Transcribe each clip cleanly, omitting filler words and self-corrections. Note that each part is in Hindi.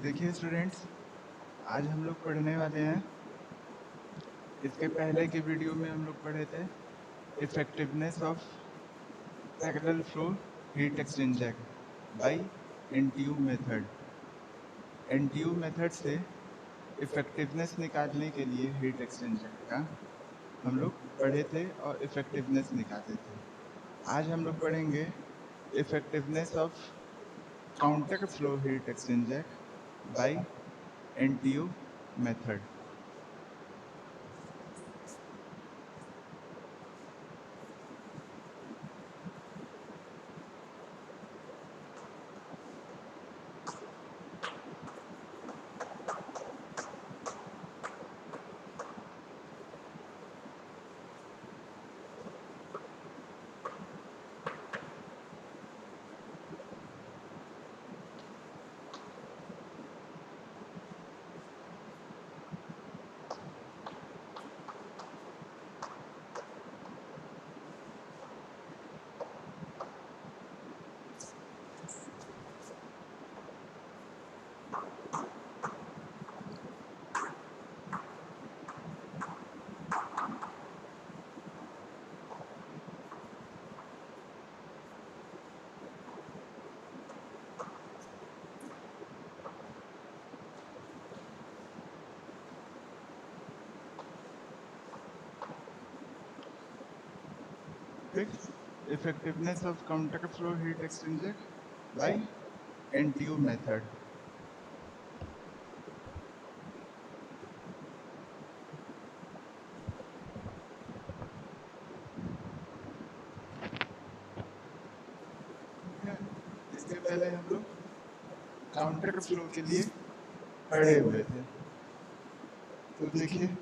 देखिए स्टूडेंट्स, आज हम लोग पढ़ने वाले हैं। इसके पहले की वीडियो में हम लोग पढ़े थे effectiveness of parallel flow heat exchanger by NTU method. NTU method से इफेक्टिवनेस निकालने के लिए हीट एक्सचेंजर का हम लोग पढ़े थे और इफेक्टिवनेस निकाले थे। आज हम लोग पढ़ेंगे effectiveness of counter flow heat exchanger by NTU method. Effectiveness of counter flow heat exchanger by NTU method. इसके पहले हम लोग काउंटर फ्लो के लिए पढ़े हुए थे, तो देखिए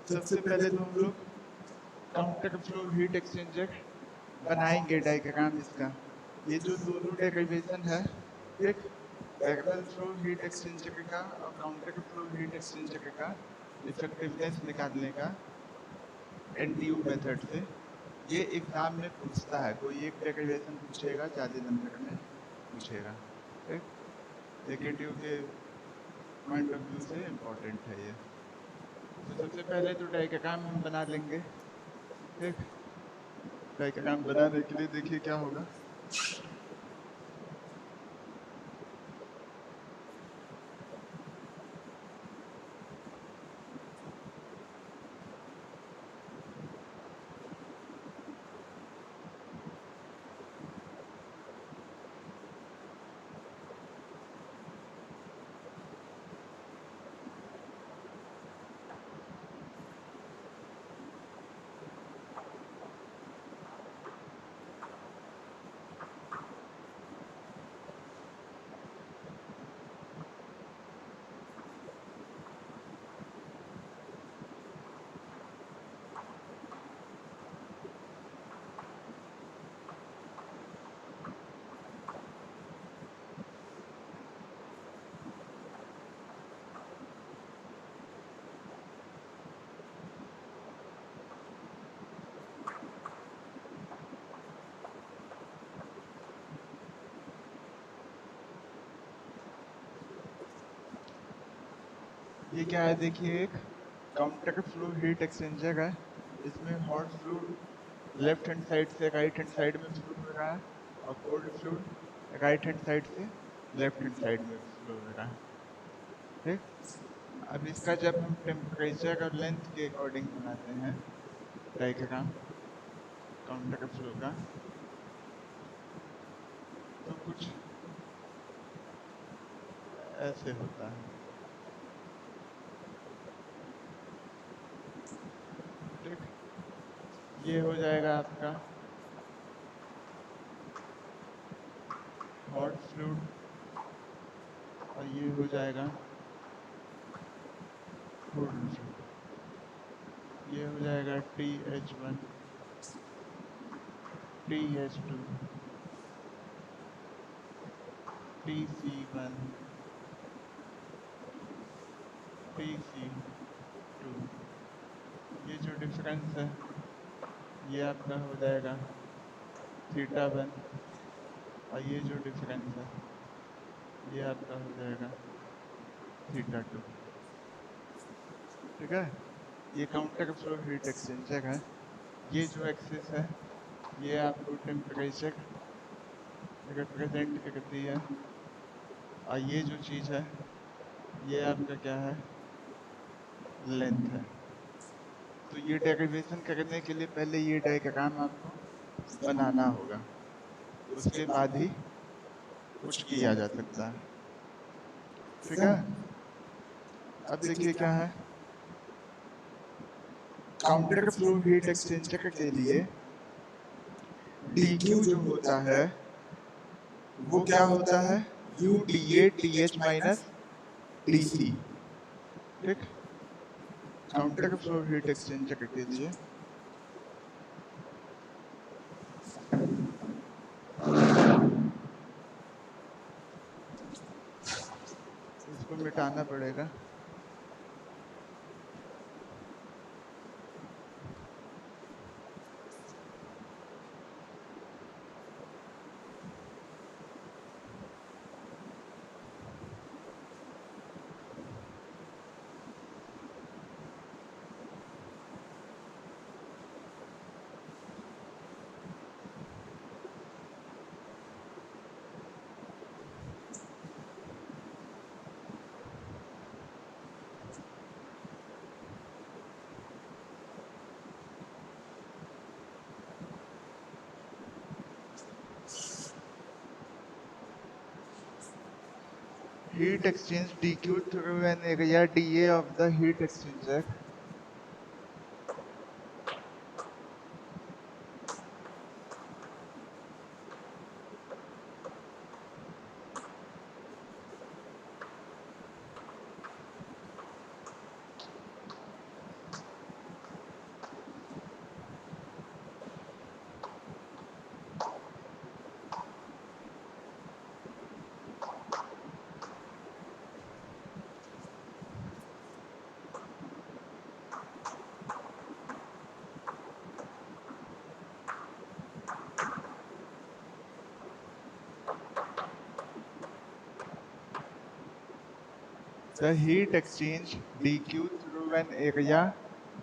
सबसे पहले तो हम लोग काउंटर फ्लो हीट एक्सचेंजर बनाएंगे डायग्राम इसका। ये जो दोनों डेरिवेशन है, एक पैरेलल फ्लो हीट एक्सचेंजर का और काउंटर फ्लो हीट एक्सचेंजर का इफेक्टिवनेस निकालने का एनटीयू मेथड से, ये एग्जाम में पूछता है। कोई एक डेरिवेशन पूछेगा, 40 नंबर में पूछेगा। एकेटीयू के पॉइंट ऑफ व्यू से इम्पोर्टेंट है ये। तो सबसे पहले तो डायग्राम हम बना लेंगे। ठीक, डायग्राम बनाने के लिए देखिए क्या होगा। ये क्या है, देखिए एक काउंटर फ्लो हीट एक्सचेंजर है। इसमें hot fluid left hand side से राइट हैंड साइड में फ्लो हो रहा है और cold fluid right hand side से लेफ्ट हैंड साइड में फ्लो हो रहा है। ठीक, अब इसका जब हम टेम्परेचर और लेंथ के अकॉर्डिंग बनाते हैं डायग्राम काउंटर फ्लो का, तो कुछ ऐसे होता है। ठीक, ये हो जाएगा आपका हॉट फ्लूइड और ये हो जाएगा कोल्ड फ्लूइड। ये हो जाएगा TH1 TH2 TC1 TC2। ये जो डिफरेंस है ये आपका हो जाएगा θ1 और ये जो डिफरेंस है ये आपका हो जाएगा θ2। ठीक है, ये काउंटर फ्लो हीट एक्सचेंजर है। ये जो एक्सिस है ये आपको टेम्परेचर रिप्रेजेंट करती है और ये जो चीज़ है ये आपका क्या है, लेंथ है। तो ये डेरिवेशन करने के लिए पहले ये डायग्राम आपको बनाना होगा, उसके बाद ही कुछ किया जा सकता है। ठीक है, अब देखिए क्या है, काउंटर फ्लो हीट एक्सचेंजर के लिए dq जो होता है वो क्या होता है, u dA dH minus dC। ठीक, काउंटर फ्लो हीट एक्सचेंजर के लिए इसको मिटाना पड़ेगा। Heat exchange dq through an area dA of the heat exchanger the heat exchange dq through an area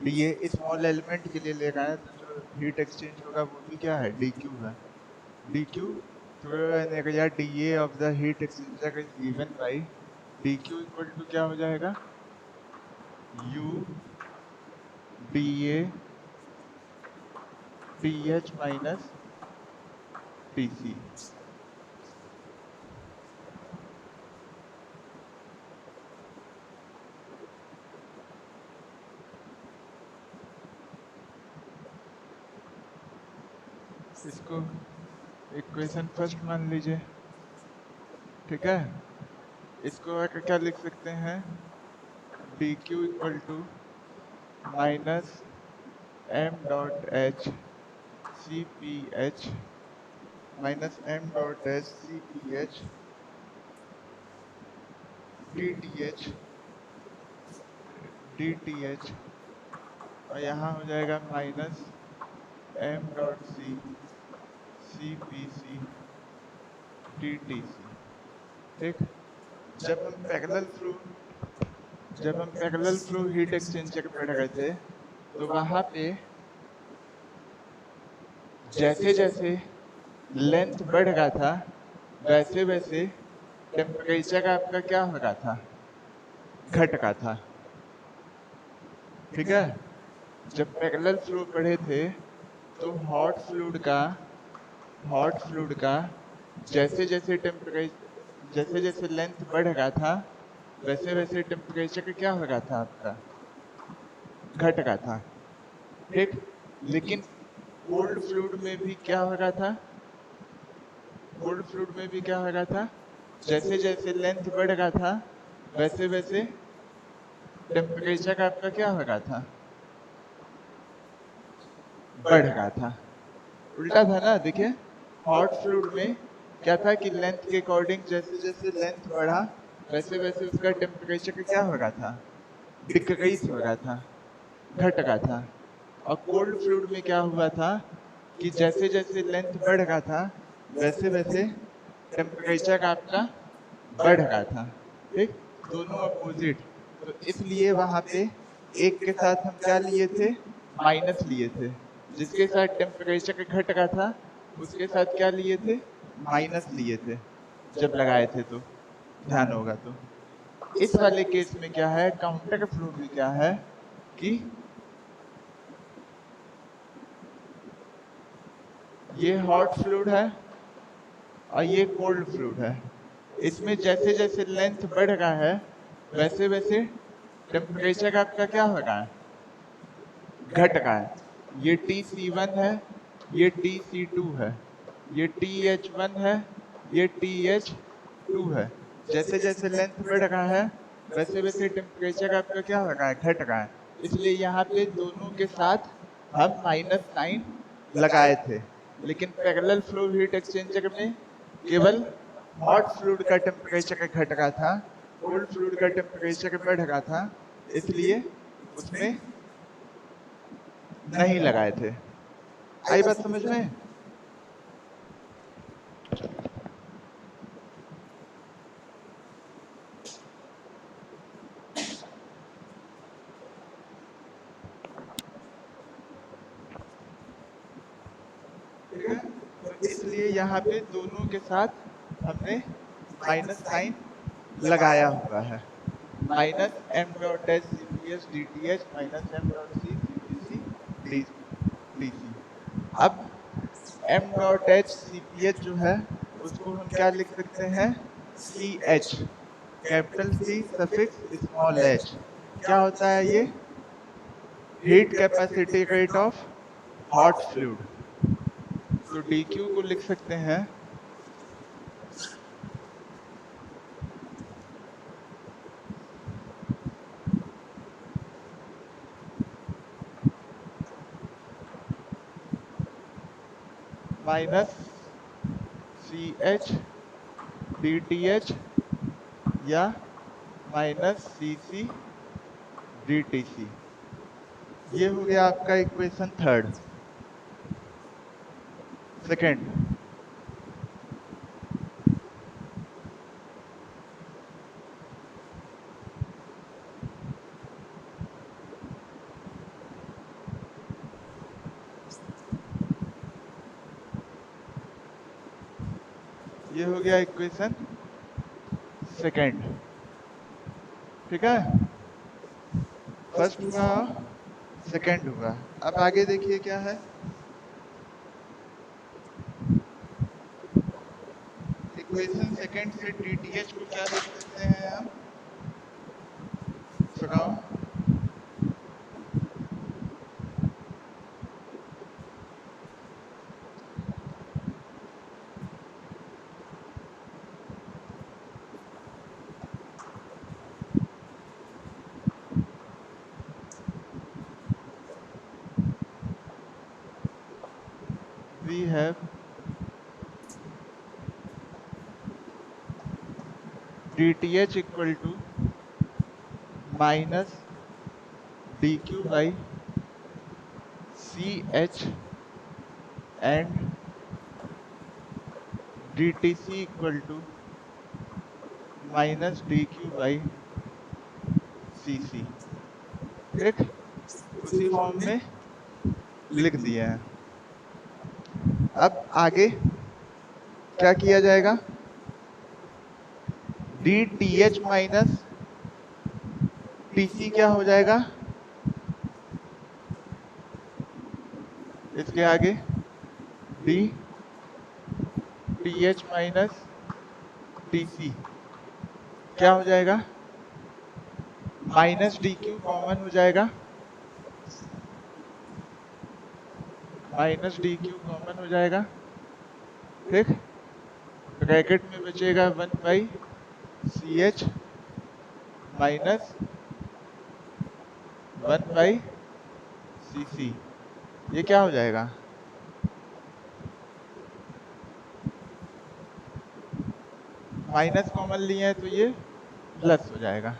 dA small element के लिए ले रहा है, तो जो हीट एक्सचेंज होगा वो भी क्या है, dq है। dq through an area dA of the heat exchanger is given by dq equal to क्या हो जाएगा, u dA dH minus dC। इसको इक्वेशन फर्स्ट मान लीजिए। ठीक है, इसको आकर क्या लिख सकते हैं, dq equal to minus m dot h C P H minus m dot h C P H D T H और यहाँ हो जाएगा minus m dot C C P C D T C. ठीक, जब हम पैरेलल फ्लो हीट एक्सचेंजर पढ़ रहे थे तो वहाँ पे जैसे जैसे लेंथ बढ़ रहा था वैसे वैसे टेम्परेचर आपका क्या हो रहा था, घट रहा था। ठीक है, जब पैरेलल फ्लो पढ़े थे तो हॉट फ्लूइड का जैसे जैसे लेंथ बढ़ रहा था वैसे वैसे टेम्परेचर क्या हो रहा था आपका, घट रहा था। ठीक, लेकिन कोल्ड फ्लूइड में भी क्या हो रहा था, कोल्ड फ्लूइड में भी क्या हो रहा था, जैसे जैसे लेंथ बढ़ रहा था वैसे वैसे टेम्परेचर आपका क्या हो रहा था, बढ़ रहा था। उल्टा था ना, देखिए हॉट फ्लूइड में क्या था कि लेंथ के अकॉर्डिंग जैसे जैसे लेंथ बढ़ा वैसे वैसे उसका टेम्परेचर क्या हो रहा था, डिक्रीज हो रहा था, घट रहा था। और कोल्ड फ्लूइड में क्या हुआ था कि जैसे जैसे लेंथ बढ़ रहा था वैसे वैसे टेम्परेचर आपका बढ़ रहा था, ठीक, दोनों अपोजिट। तो इसलिए वहां पे एक के साथ हम क्या लिए थे, माइनस लिए थे, जिसके साथ टेम्परेचर घट रहा था उसके साथ क्या लिए थे, माइनस लिए थे जब लगाए थे। तो ध्यान होगा। तो इस वाले केस में क्या है, काउंटर फ्लो में क्या है कि ये हॉट फ्लूइड है और ये कोल्ड फ्लूइड है। इसमें जैसे जैसे लेंथ बढ़ रहा है वैसे वैसे टेम्परेचर आपका क्या हो रहा है, घट रहा है। ये TC1 है, ये TC2 है, ये TH1 है, ये TH2 है। जैसे जैसे लेंथ बढ़ रहा है वैसे वैसे टेम्परेचर आपका क्या हो रहा है, घट रहा है। इसलिए यहाँ पे दोनों के साथ हम माइनस साइन लगाए थे। लेकिन पैरेलल फ्लो हीट एक्सचेंजर में केवल हॉट फ्लूइड का टेम्परेचर घट रहा था, कोल्ड फ्लूइड का टेम्परेचर बढ़ रहा था, इसलिए उसमें नहीं लगाए थे। आई बात समझ में? ठीक है, तो इसलिए यहाँ पे दोनों के साथ हमने माइनस साइन लगाया हुआ है। Minus M dot H C P H D T H minus M dot C C P C D C. अब M dot H C P H जो है उसको हम क्या लिख सकते हैं, C H, capital C suffix small H. क्या होता है ये, heat capacity rate of hot fluid. तो dq को लिख सकते हैं minus C H D T H या माइनस सी सी डी टी सी। ये हो गया आपका इक्वेशन थर्ड। सेकेंड, ये हो गया इक्वेशन सेकेंड। ठीक है, फर्स्ट हुआ, सेकेंड हुआ। अब आगे देखिए क्या है, इक्वेशन सेकेंड से डीटीएच को क्या लिख सकते हैं हम, from we have DTH equal to minus DQ by CH and DTC equal to minus DQ by CC। ठीक, उसी फॉर्म में लिख दिया है। अब आगे क्या किया जाएगा, DTH माइनस TC क्या हो जाएगा, इसके आगे DTH माइनस TC क्या हो जाएगा, माइनस DQ कॉमन हो जाएगा, माइनस DQ कॉमन हो जाएगा। ठीक, ब्रैकेट में बचेगा 1 by CH minus 1 by CC। ये क्या हो जाएगा, माइनस कॉमन लिए हैं तो ये प्लस हो जाएगा,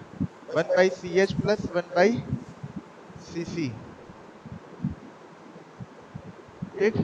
1 by CH plus 1 by CC। ठीक।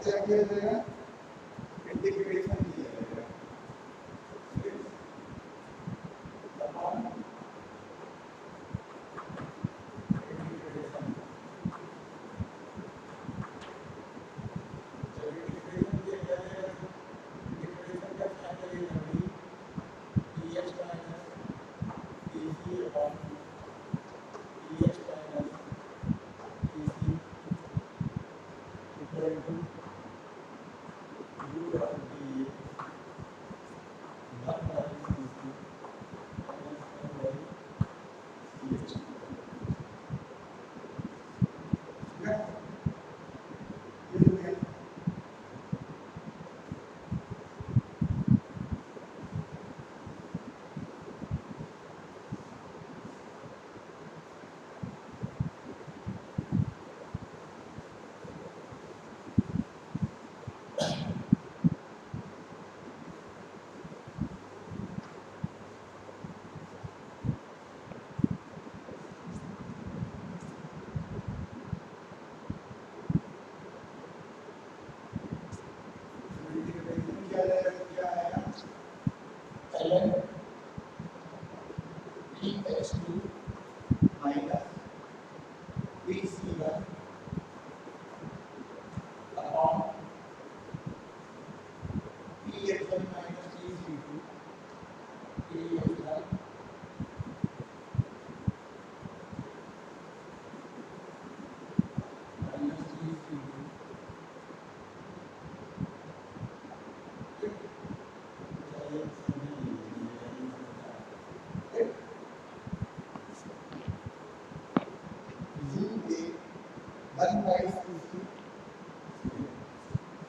क्या किया जाएगा, इंटीग्रेशन किया जाएगा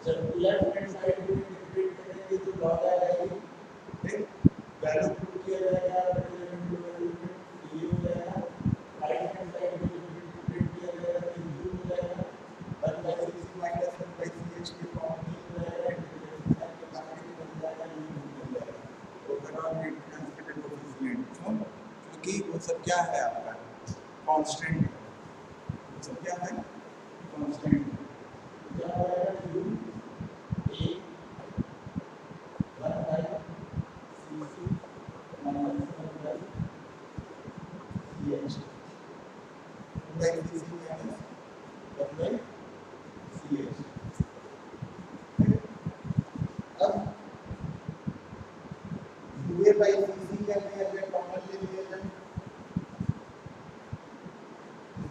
जब लेफ्ट हैंड साइड में इंटीग्रेट करेंगे तो लॉग आ जाएगी, ठीक, वैल्यू पुट किया जाएगा ये हो जाएगा, राइट हैंड साइड में इंटीग्रेट किया जाएगा तो यू हो जाएगा, 1/cc माइनस 1/ch के फॉर्म में हो जाएगा, इंटीग्रेशन साइन के बाकी बन जाएगा, ये हो जाएगा ओवरऑल ट्रांसमिटेड कोएफिशिएंट। क्योंकि वो सब क्या है आपका कांस्टेंट, वो सब क्या है कांस्टेंट, क्या होगा U A 1/cc minus 1/ch 1/cc minus 1/ch। अब UA/cc क्या है, अगर कॉमन ले लिया जाए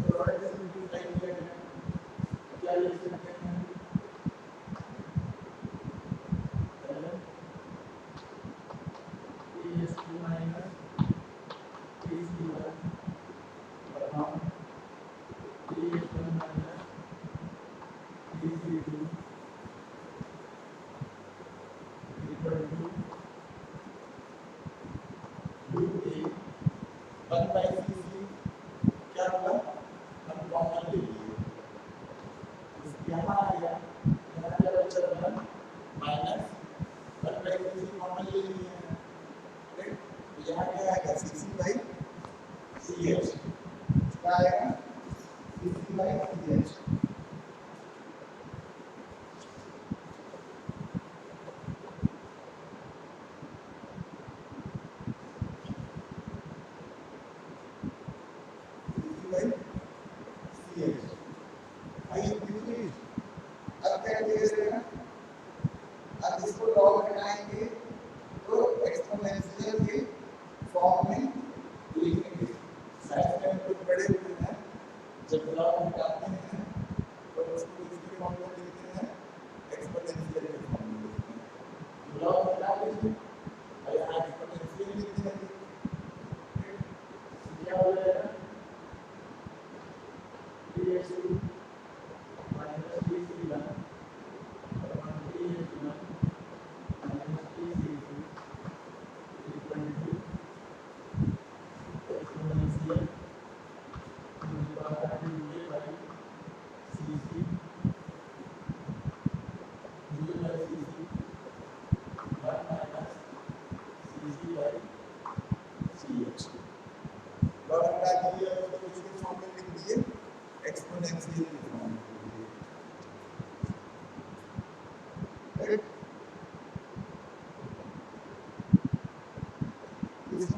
तो रॉड सिंपल टाइप किया जाए क्या लिख सकते हैं, PS2 minus PS1 upon PS1 minus PS2 equal to UA 1/cc क्या होगा, हम कॉमन ले लिए, यहाँ आ गया, यहाँ क्या बचा 1 माइनस 1/cc कॉमन ले लिए हैं, ठीक, तो यहाँ क्या आएगा cc/ch, क्या आएगा cc/ch, अब क्या किया जाएगा, अब इसको लॉग हटाएंगे तो एक्सपोनेंशियल के फॉर्म में लिखेंगे, साइड में कुछ बड़े हुए हैं, जब लॉग हटाते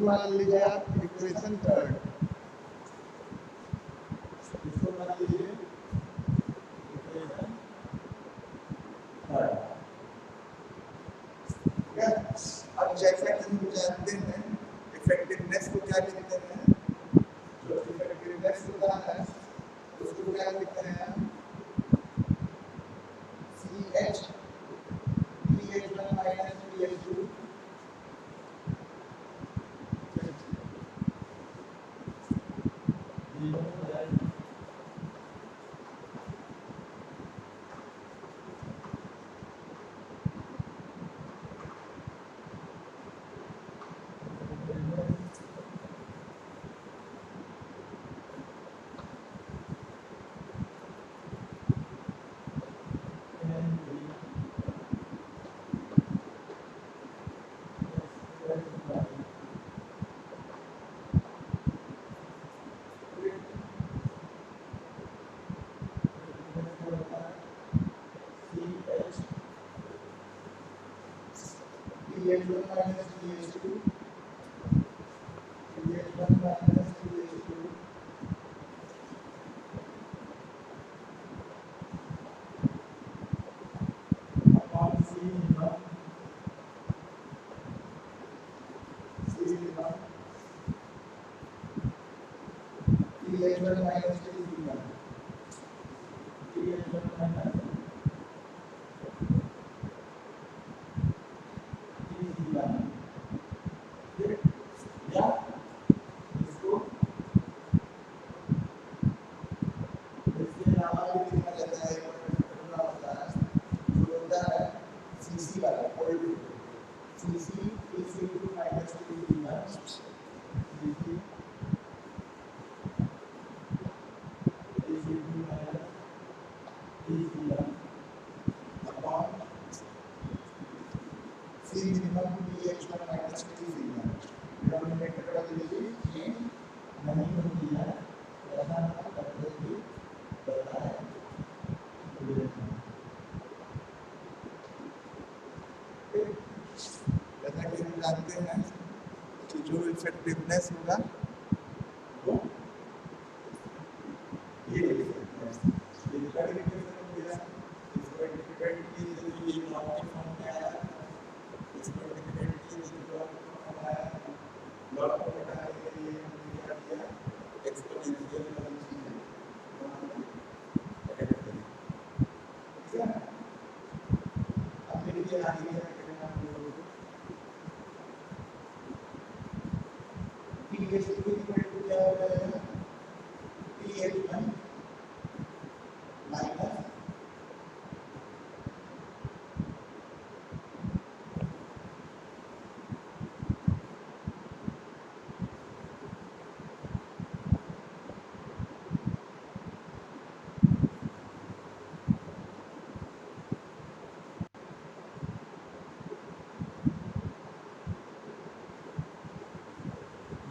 इसको मान लीजिए आप इक्वेशन थर्ड, इसको मान लीजिए इक्वेशन थर्ड। अब जैसा कि हम जानते हैं इफेक्टिवनेस को क्या लिखते हैं, जो इफेक्टिवनेस होता है उसको क्या लिखते हैं, CH PH1 minus PH2 PH1 minus PH2 PH1 minus PH2 upon C1 C1 PH1 minus T1 PH1 minus T1 या इसको इसके अलावा भी लिखा जाता है, फॉर्मूला होता है जो होता है CC वाला CC T2 minus T1 CC T2 minus T1 upon C minimum PH1 minus T1 denominator का लीजिए चेंज नहीं होती है, ऐसा ना करते भी बता है। जैसा कि हम जानते हैं कि जो इफेक्टिवनेस होगा वो ये इफेक्टिवनेस इसको डिपेंड कीजिए, ये लॉग फॉर्म में आया, इसको डिपेंड कीजिए लॉग फॉर्म में आया, लॉग को हटाने के लिए हमने क्या किया, एक्सपोनेंशियल वाली चीजें ऐड करी, ठीक है। अब देखिए आगे क्या करना है हम लोगों को, PH2 इक्वल टू क्या हो जाएगा, PH1 माइनस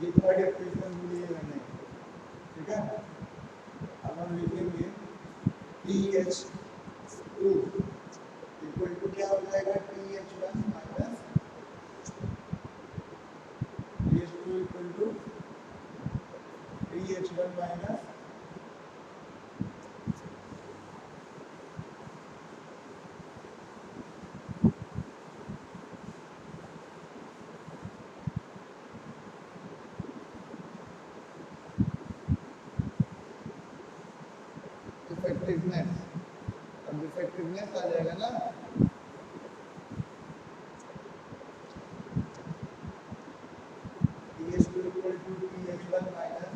ये थर्ड इक्वेशन लिए मैंने, ठीक है। अब हम लिखेंगे PH2 इक्वल टू क्या हो जाएगा, PH1 minus PH2 equal to PH1 minus effectiveness. अब इफेक्टिवनेस आ जाएगा ना, PH2 equal to PH1 minus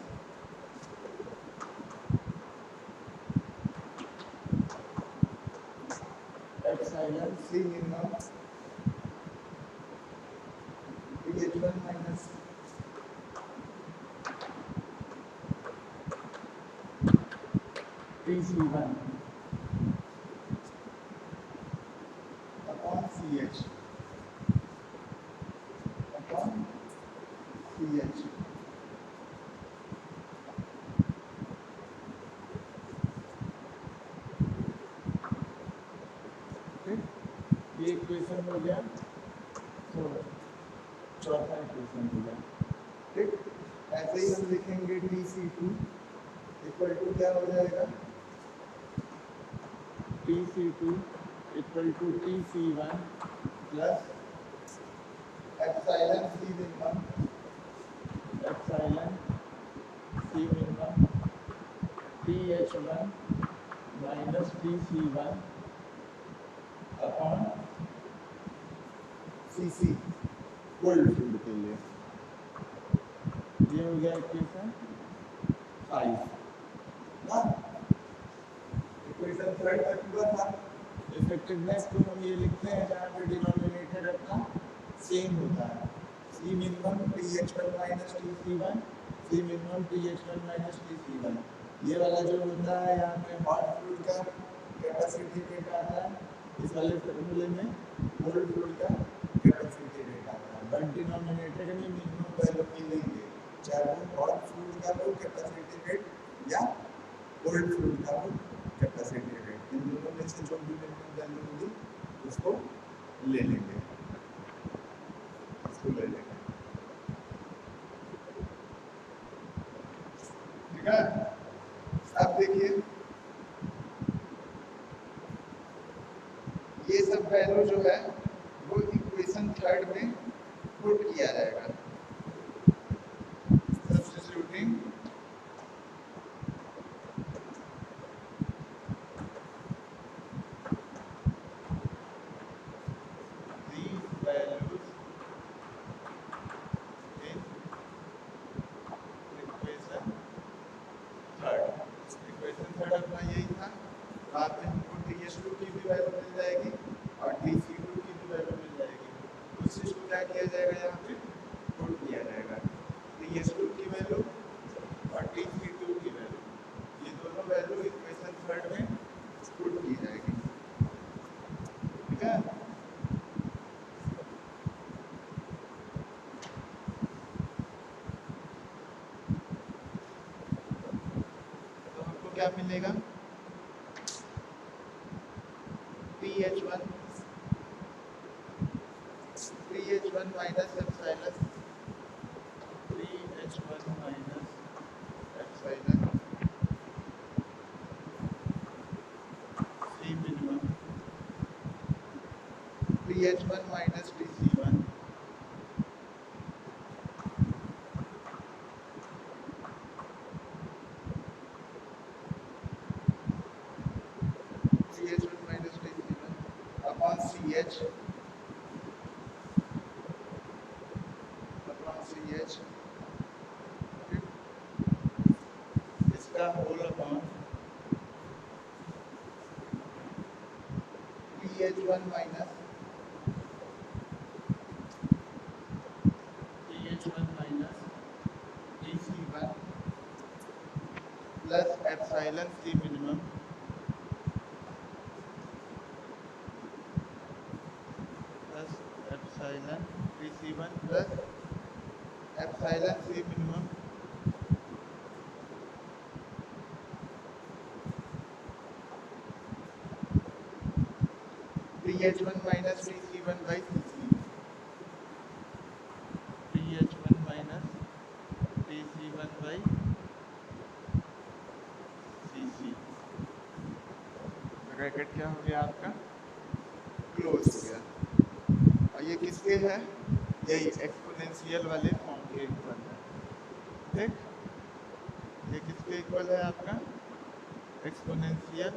epsilon C minimum PH1 minus PC1 upon CH upon CH। ये इक्वेशन हो गया, चौथा इक्वेशन हो गया। ठीक, ऐसे ही हम लिखेंगे TC2 इक्वल टू क्या हो जाएगा, TC2 equal to TC1 plus epsilon C minimum, epsilon C minimum TH1 minus TC1 upon CC cold field के लिए। ये हो गया इक्वेशन 5 ना, इक्वेशन 3 तक हुआ था। इफेक्टिवनेस को हम ये लिखते हैं जहाँ पे डिनोमिनेटर अपना सेम होता है, सी मिनिमम TH1 माइनस TC1, सी मिनिमम TH1 माइनस TC1। ये वाला जो होता है यहाँ पे हॉट फ्लूइड का कैपेसिटी रेट आता है, इस वाले फॉर्मूले में कोल्ड फ्लूइड का कैपेसिटी रेट आता है, बट डिनोमिनेटर में मिनिमम वैल्यू मिलेंगे, चाहे वो हॉट फ्लूइड का हो कैपेसिटी रेट या कोल्ड फ्लूइड का हो कैपेसिटी रेट, इन दोनों में से जो भी मिनिमम वैल्यू होगी उसको ले लेंगे, इसको ले लेंगे। ठीक है, अब देखिए ये सब वैल्यू जो है वो इक्वेशन 3 में पुट किया जाएगा, substituting these values in equation 3। Equation 3 अपना यही था, बाद में हमको TH2 की भी वैल्यू मिल जाएगी और TC2 की भी वैल्यू मिल जाएगी, उस चीज को क्या किया जाएगा यहाँ पे पुट किया जाएगा, TH2 की वैल्यू और TC2 की वैल्यू, ये दोनों वैल्यू इक्वेशन 3 में पुट की जाएगी। ठीक है, तो हमको क्या मिलेगा, TH1 minus epsilon, TH1 minus epsilon सी minimum, TH1 minus TC1 TH1 minus TC1 upon CH इसका whole upon TH1 minus TC1 plus epsilon C minimum plus epsilon TC1 plus epsilon C minimum TH1 minus TC1 by CC, TH1 minus TC1 by CC, bracket क्या हो गया आपका, क्लोज हो गया। और ये किसके है, यही एक्सपोनेंशियल वाले फॉर्म के इक्वल है। ठीक, ये किसके इक्वल है आपका, exponential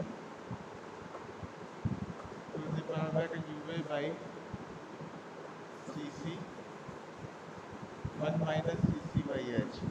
to the power UA by CC 1 minus CC by H।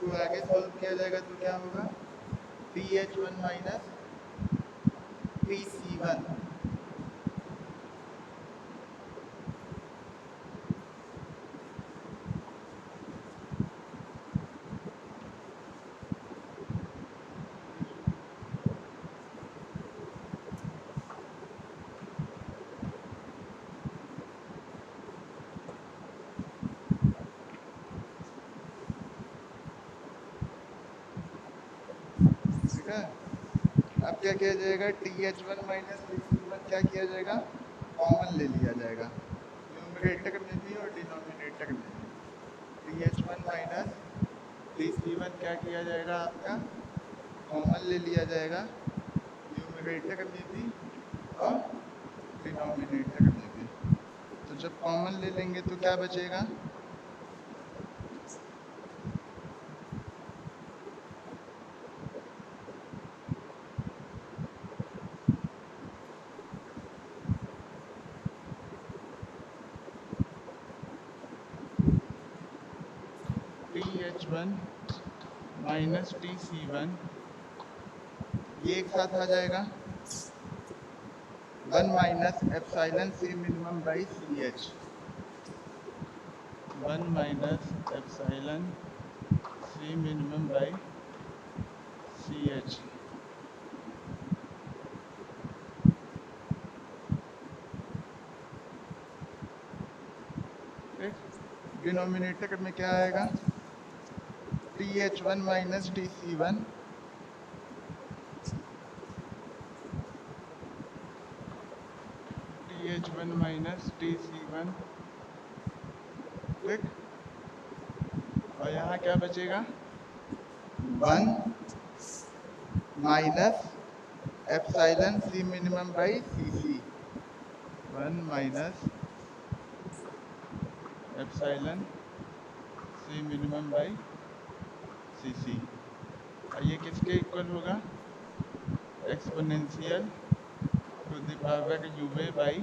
इसको आगे सॉल्व किया जाएगा तो क्या होगा, TH1 माइनस TC1। ठीक है, अब क्या किया जाएगा, TH1 माइनस TC1 क्या किया जाएगा, कॉमन ले लिया जाएगा, न्यूमरेटर में भी और डिनोमिनेटर में भी। TH1 माइनस TC1 क्या किया जाएगा आपका, कॉमन ले लिया जाएगा, न्यूमरेटर में भी और डिनोमिनेटर में भी। तो जब कॉमन ले लेंगे तो क्या बचेगा, TH1 माइनस TC1 ये एक साथ आ जाएगा, 1 minus epsilon C minimum by CH, 1 minus epsilon C minimum by CH। Denominator में क्या आएगा, TH1 minus TC1 TH1 minus TC1, ठीक। और यहाँ क्या बचेगा, 1 minus epsilon C minimum by CC, 1 minus epsilon C minimum by CC। और ये किसके इक्वल होगा, exponential to the power UA by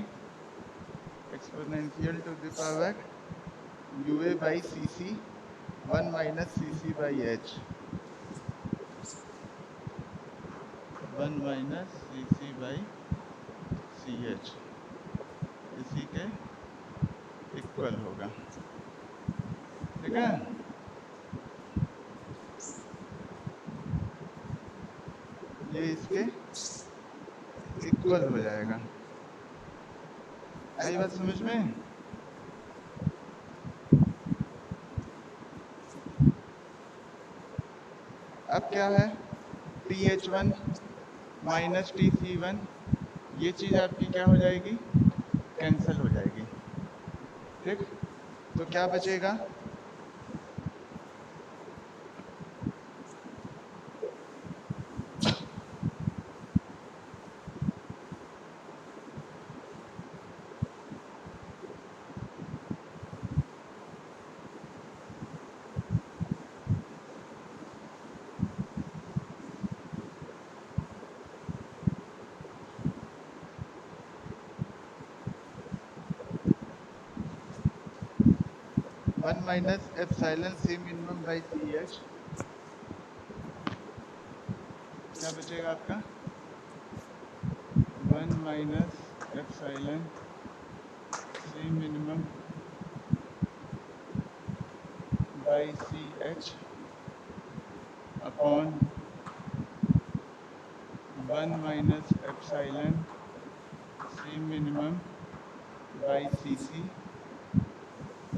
exponential to the power UA by CC, 1 minus CC by H, 1 minus CC by CH इसी के इक्वल होगा, ठीक है। ये इसके इक्वल हो जाएगा, आई बात समझ में। अब क्या है, TH1 माइनस TC1 ये चीज आपकी क्या हो जाएगी, कैंसिल हो जाएगी, ठीक। तो क्या बचेगा, one minus epsilon C minimum by CH, क्या बचेगा आपका, 1 minus epsilon C minimum by CH upon 1 minus epsilon C minimum by CC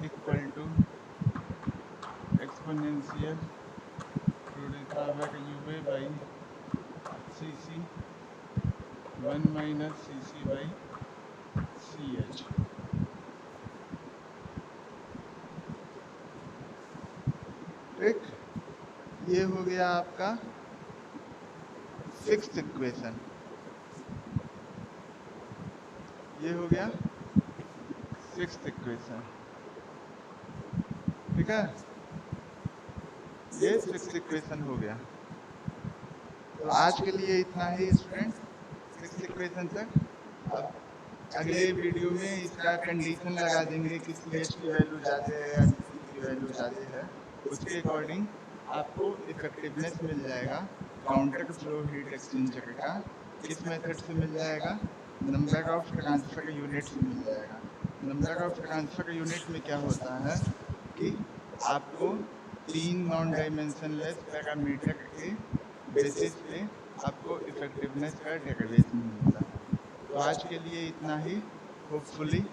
equal to exponential to the power UA by CC, 1 minus CC by CH। ठीक, ये हो गया आपका 6th इक्वेशन, ये हो गया 6th इक्वेशन, ठीक है। ये 6th इक्वेशन हो गया। तो आज के लिए इतना ही स्टूडेंट, 6th इक्वेशन तक। अब अगले वीडियो में इसका कंडीशन लगा देंगे कि CH की वैल्यू ज़्यादा है या CC की वैल्यू ज़्यादा है, उसके अकॉर्डिंग आपको इफेक्टिवनेस मिल जाएगा काउंटर फ्लो हीट एक्सचेंजर का। किस मेथड से मिल जाएगा? नंबर ऑफ ट्रांसफर यूनिट से मिल जाएगा। नंबर ऑफ ट्रांसफर यूनिट में क्या होता है कि आपको 3 नॉन डायमेंशनलेस पैरामीटर के बेसिस पे आपको इफेक्टिवनेस का डेरिवेशन मिलता है। तो आज के लिए इतना ही। होपफुली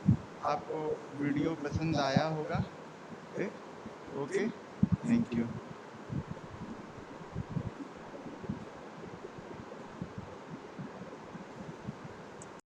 आपको वीडियो पसंद आया होगा। ठीक, ओके, थैंक यू।